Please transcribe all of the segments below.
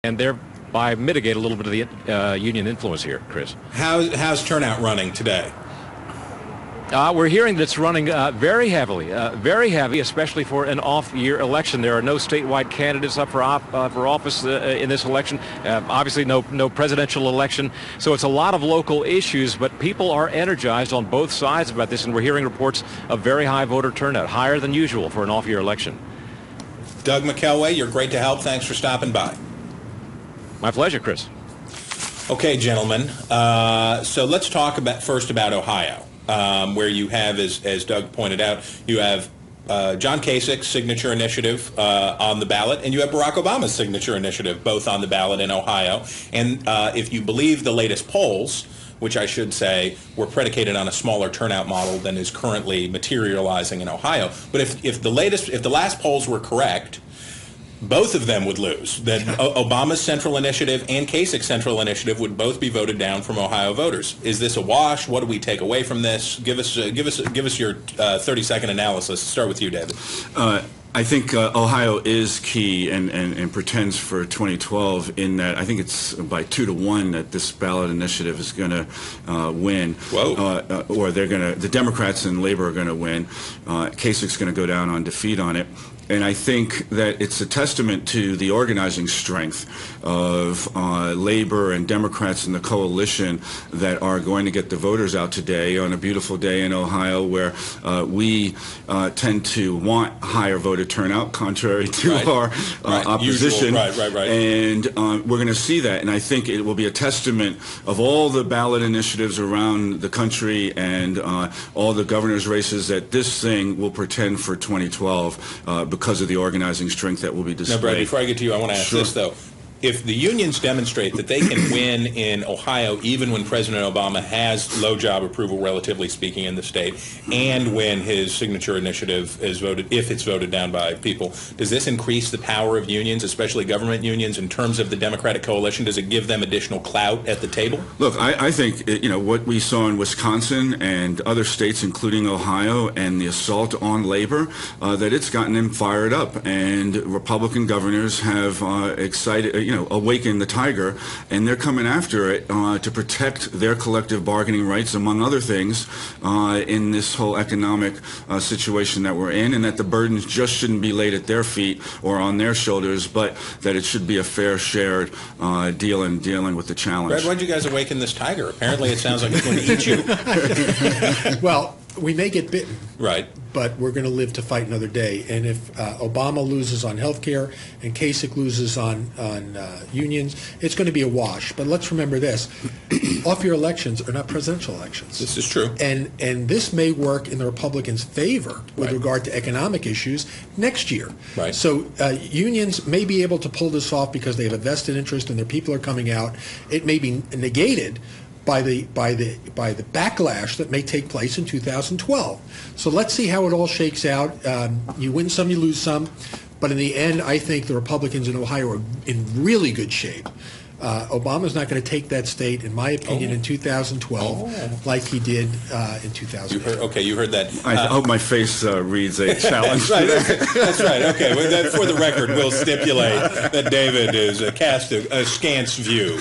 and thereby mitigate a little bit of the union influence here, Chris. How's turnout running today? We're hearing that it's running very heavy, especially for an off-year election. There are no statewide candidates up for office in this election. Obviously, no presidential election. So it's a lot of local issues, but people are energized on both sides about this, and we're hearing reports of very high voter turnout, higher than usual for an off-year election. Doug McElway, you're great to help. Thanks for stopping by. My pleasure, Chris. Okay, gentlemen. So let's talk first about Ohio. Where you have, as Doug pointed out, you have John Kasich's signature initiative on the ballot, and you have Barack Obama's signature initiative both on the ballot in Ohio. And if you believe the latest polls, which I should say were predicated on a smaller turnout model than is currently materializing in Ohio, but if the last polls were correct, both of them would lose. That Obama's central initiative and Kasich's central initiative would both be voted down from Ohio voters. Is this a wash? What do we take away from this? Give us your 30-second analysis. Start with you, David. I think Ohio is key and pretends for 2012 in that I think it's by 2-1 that this ballot initiative is going to win. Whoa. Or the Democrats and Labor are going to win. Kasich's going to go down on defeat on it. And I think that it's a testament to the organizing strength of Labor and Democrats in the coalition that are going to get the voters out today on a beautiful day in Ohio where we tend to want higher voter turnout, contrary to our opposition. Usual. Right. And we're going to see that. And I think it will be a testament of all the ballot initiatives around the country and all the governor's races that this thing will pretend for 2012 because of the organizing strength that will be displayed. Now, Brad, before I get to you, I want to ask this, though. If the unions demonstrate that they can win in Ohio even when President Obama has low job approval, relatively speaking, in the state, and when his signature initiative is voted, if it's voted down by people, does this increase the power of unions, especially government unions, in terms of the Democratic coalition? Does it give them additional clout at the table? Look, I think what we saw in Wisconsin and other states, including Ohio, and the assault on labor, that it's gotten them fired up, and Republican governors have awaken the tiger, and they're coming after it to protect their collective bargaining rights, among other things, in this whole economic situation that we're in, and that the burdens just shouldn't be laid at their feet or on their shoulders, but that it should be a fair shared deal in dealing with the challenge. Brad, why'd you guys awaken this tiger? Apparently it sounds like it's going to eat you. Well, we may get bitten. Right. But we're going to live to fight another day. And if Obama loses on health care and Kasich loses on unions, it's going to be a wash. But let's remember this. Off-year elections are not presidential elections. This is true. And this may work in the Republicans' favor with regard to economic issues next year. Right. So unions may be able to pull this off because they have a vested interest and their people are coming out. It may be negated by the backlash that may take place in 2012. So let's see how it all shakes out. You win some, you lose some, but in the end, I think the Republicans in Ohio are in really good shape. Obama's not going to take that state, in my opinion, in 2012 like he did in 2008. You heard that. I hope my face reads a challenge. That's right. Okay, well, for the record, we'll stipulate that David is cast a scant view.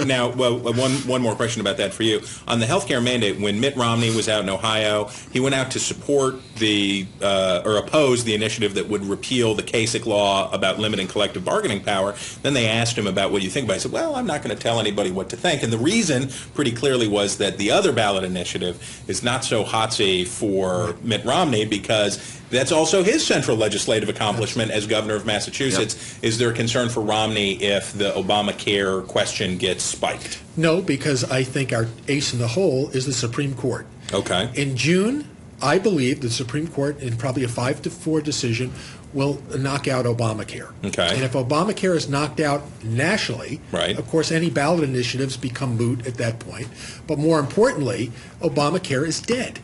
Now, one more question about that for you. On the health care mandate, when Mitt Romney was out in Ohio, he went out to support or oppose the initiative that would repeal the Kasich law about limiting collective bargaining power. Then they asked him about what you think about it. He said, well, I'm not going to tell anybody what to think. And the reason pretty clearly was that the other ballot initiative is not so hotsy for Mitt Romney because that's also his central legislative accomplishment as governor of Massachusetts. Yep. Is there a concern for Romney if the Obamacare question gets spiked? No, because I think our ace in the hole is the Supreme Court. Okay. In June, I believe the Supreme Court, in probably a 5-4 decision, will knock out Obamacare. Okay. And if Obamacare is knocked out nationally, right, of course, any ballot initiatives become moot at that point. But more importantly, Obamacare is dead.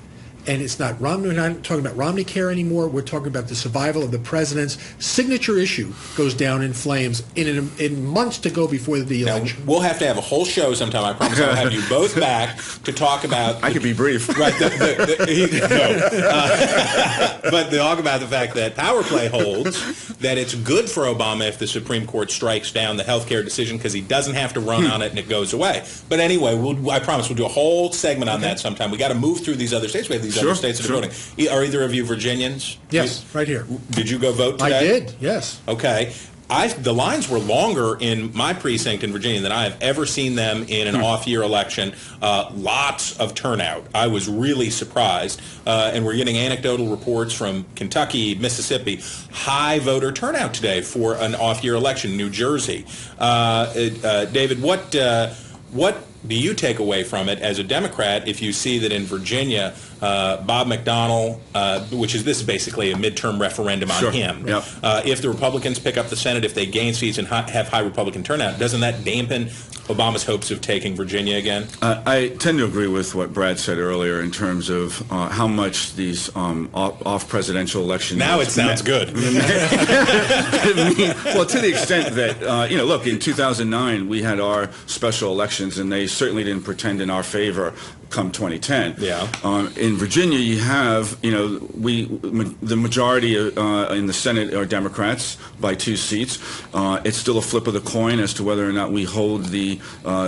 And it's not Romney. We're not talking about Romney care anymore. We're talking about the survival of the president's signature issue goes down in flames in months to go before the election. We'll have to have a whole show sometime. I promise I'll have you both back to talk about. I could be brief. Right. But to talk about the fact that Powerplay holds that it's good for Obama if the Supreme Court strikes down the health care decision because he doesn't have to run on it and it goes away. But anyway, I promise we'll do a whole segment on that sometime. We got to move through these other states. We have these other states that are voting. Are either of you Virginians? Yes, right here. Did you go vote today? I did, yes. Okay. The lines were longer in my precinct in Virginia than I have ever seen them in an off-year election. Lots of turnout. I was really surprised. And we're getting anecdotal reports from Kentucky, Mississippi. High voter turnout today for an off-year election. New Jersey. David, what do you take away from it as a Democrat if you see that in Virginia, Bob McDonnell, this is basically a midterm referendum on him. Yep. If the Republicans pick up the Senate, if they gain seats and have high Republican turnout, doesn't that dampen Obama's hopes of taking Virginia again? I tend to agree with what Brad said earlier in terms of how much these off-presidential elections... Now it sounds good. Well, to the extent that, look, in 2009, we had our special elections, and they certainly didn't pretend in our favor come 2010. Yeah. In Virginia, you have, the majority in the Senate are Democrats by 2 seats. It's still a flip of the coin as to whether or not we hold the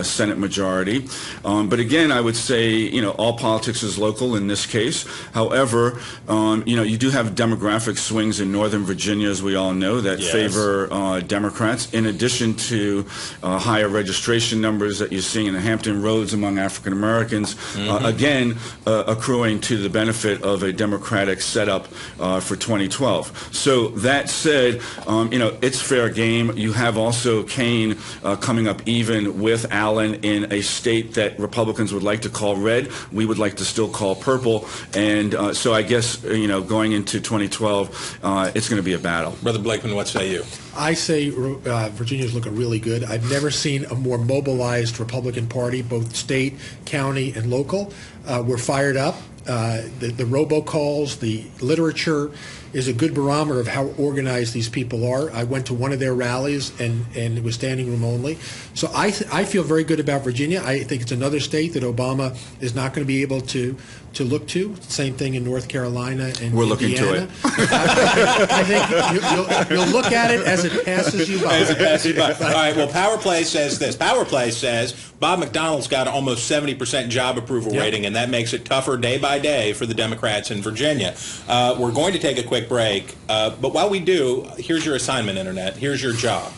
Senate majority. But again, I would say, all politics is local in this case. However, you do have demographic swings in Northern Virginia, as we all know, that favor Democrats, in addition to higher registration numbers that you're seeing in the Hampton Roads among African Americans. Again, accruing to the benefit of a Democratic setup for 2012. So that said, it's fair game. You have also Kaine coming up even with Allen in a state that Republicans would like to call red. We would like to still call purple. And so I guess, going into 2012, it's going to be a battle. Brother Blakeman, what say you? I say Virginia's looking really good. I've never seen a more mobilized Republican Party, both state, county, and local. We're fired up. The robocalls, the literature is a good barometer of how organized these people are. I went to one of their rallies, and it was standing room only. So I feel very good about Virginia. I think it's another state that Obama is not going to be able to look to. Same thing in North Carolina and We're Indiana. looking to it. I think you'll look at it as it passes you by. As it passes you by. All right, well, Powerplay says this. Powerplay says Bob McDonnell's got almost 70% job approval rating, and that makes it tougher day by day for the Democrats in Virginia. We're going to take a quick break, but while we do, here's your assignment, Internet. Here's your job.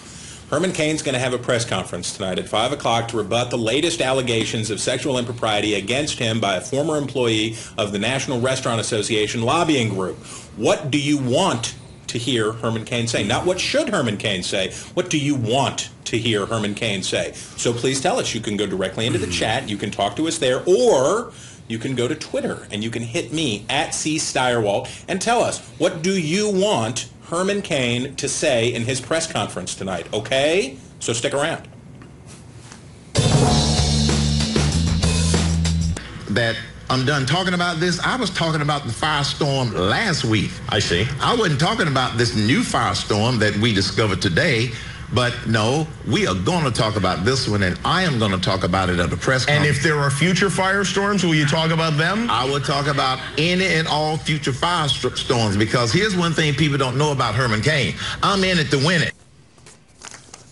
Herman Cain's going to have a press conference tonight at 5 o'clock to rebut the latest allegations of sexual impropriety against him by a former employee of the National Restaurant Association lobbying group. What do you want to hear Herman Cain say? Not what should Herman Cain say. What do you want to hear Herman Cain say? So please tell us. You can go directly into the chat. You can talk to us there, or you can go to Twitter and you can hit me at C. Steyerwalt and tell us, what do you want Herman Cain to say in his press conference tonight? Okay? So stick around. That I'm done talking about this. I was talking about the firestorm last week. I see. I wasn't talking about this new firestorm that we discovered today. But no, we are going to talk about this one, and I am going to talk about it at the press conference. And if there are future firestorms, will you talk about them? I will talk about any and all future firestorms, because here's one thing people don't know about Herman Cain. I'm in it to win it.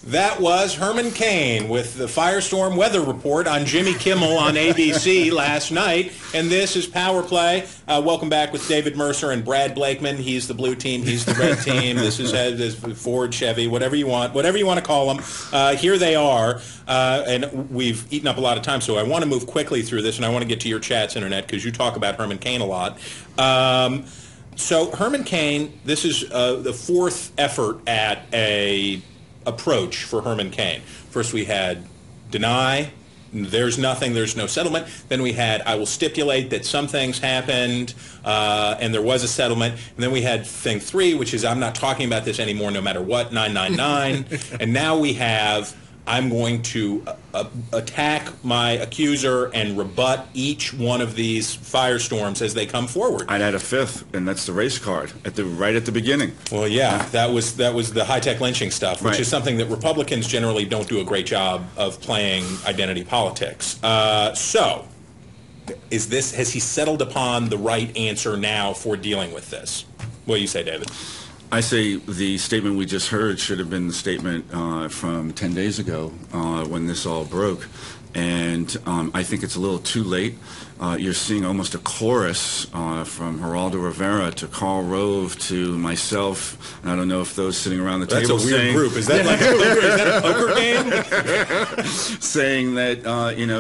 That was Herman Cain with the Firestorm Weather Report on Jimmy Kimmel on ABC last night. And this is Powerplay. Welcome back with David Mercer and Brad Blakeman. He's the blue team. He's the red team. This is Ford, Chevy, whatever you want to call them. Here they are. And we've eaten up a lot of time, so I want to move quickly through this, and I want to get to your chats, Internet, because you talk about Herman Cain a lot. So Herman Cain, this is the fourth effort at a approach for Herman Cain. First we had deny, there's nothing, there's no settlement. Then we had, I will stipulate that some things happened and there was a settlement. And then we had thing 3, which is I'm not talking about this anymore no matter what, 999. And now we have, I'm going to attack my accuser and rebut each one of these firestorms as they come forward. I'd add a fifth, and that's the race card right at the beginning. Well, yeah, that was the high-tech lynching stuff, which Right. is something that Republicans generally don't do a great job of playing identity politics. So, has he settled upon the right answer now for dealing with this? What do you say, David? I say the statement we just heard should have been the statement from 10 days ago when this all broke. And I think it's a little too late. You're seeing almost a chorus from Geraldo Rivera to Karl Rove to myself. And I don't know if those sitting around the That's table a weird group. Is that like a poker game? saying that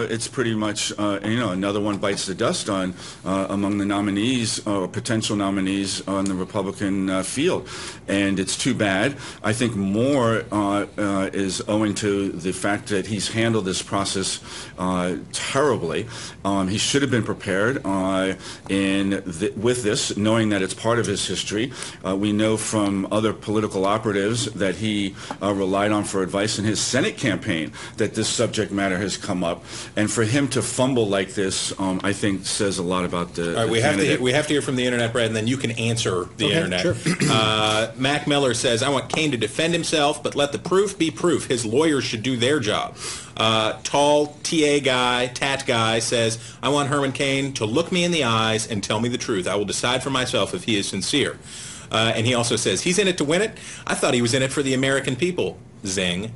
it's pretty much another one bites the dust on among the nominees or potential nominees on the Republican field, and it's too bad. I think more is owing to the fact that he's handled this process terribly. He should have been prepared with this, knowing that it's part of his history. We know from other political operatives that he relied on for advice in his Senate campaign that this subject matter has come up, and for him to fumble like this, I think says a lot about the. All right, we have to hear from the internet, Brad, and then you can answer the internet. Sure. Mac Miller says, "I want Kane to defend himself, but let the proof be proof. His lawyers should do their job." Tall TA guy, Tat guy says, "I want Herman Cain to look me in the eyes and tell me the truth. I will decide for myself if he is sincere." And he also says, "He's in it to win it. I thought he was in it for the American people." Zing.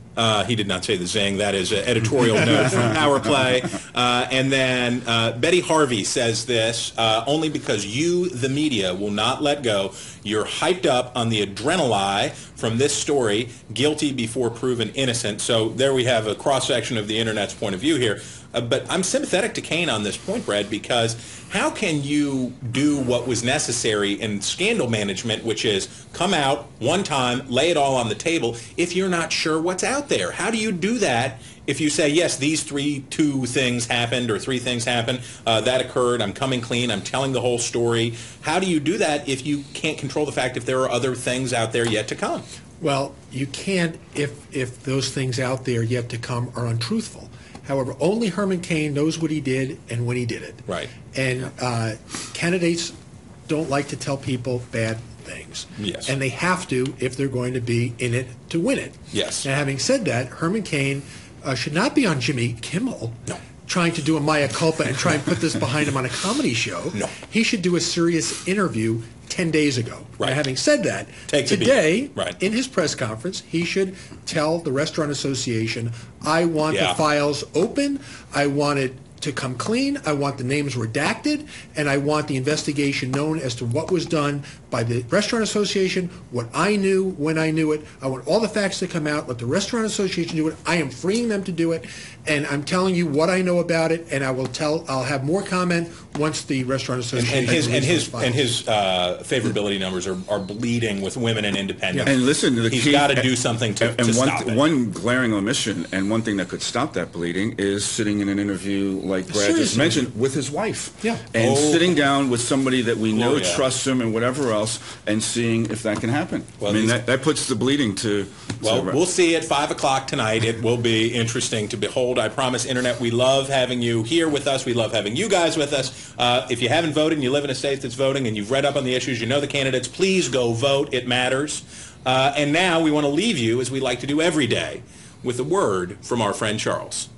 He did not say the zing. That is an editorial note from Powerplay. And then Betty Harvey says this, "Only because you, the media, will not let go. You're hyped up on the adrenaline from this story, guilty before proven innocent." So there we have a cross-section of the Internet's point of view here. But I'm sympathetic to Kane on this point, Brad, because how can you do what was necessary in scandal management, which is come out one time, lay it all on the table, if you're not sure what's out there? How do you do that if you say, yes, these two things happened or three things happened, that occurred, I'm coming clean, I'm telling the whole story? How do you do that if you can't control the fact if there are other things out there yet to come? Well, you can't if those things out there yet to come are untruthful. However, only Herman Cain knows what he did and when he did it. Right. And candidates don't like to tell people bad things. Yes. And they have to if they're going to be in it to win it. Yes. Now, having said that, Herman Cain should not be on Jimmy Kimmel. No. Trying to do a mea culpa and try and put this behind him on a comedy show. No. He should do a serious interview 10 days ago. Right. Now, having said that, Take the beat. today, Right. in his press conference, he should tell the Restaurant Association, I want Yeah. the files open, I want it to come clean, I want the names redacted, and I want the investigation known as to what was done by the Restaurant Association, what I knew, when I knew it. I want all the facts to come out, let the Restaurant Association do it. I am freeing them to do it, and I'm telling you what I know about it, and I'll have more comment once the Restaurant Association and his favorability numbers are bleeding with women and independents. And listen, he's got to do something to stop it. One glaring omission, and one thing that could stop that bleeding, is sitting in an interview like Brad just Seriously. mentioned with his wife. Yeah. And sitting down with somebody that we know Gloria. trusts him and whatever else, and seeing if that can happen. Well, I mean, that puts the bleeding to. Well, we'll see at 5 o'clock tonight. It will be interesting to behold. I promise, Internet, we love having you here with us. We love having you guys with us. If you haven't voted and you live in a state that's voting and you've read up on the issues, you know the candidates, please go vote. It matters. And now we want to leave you, as we like to do every day, with a word from our friend Charles.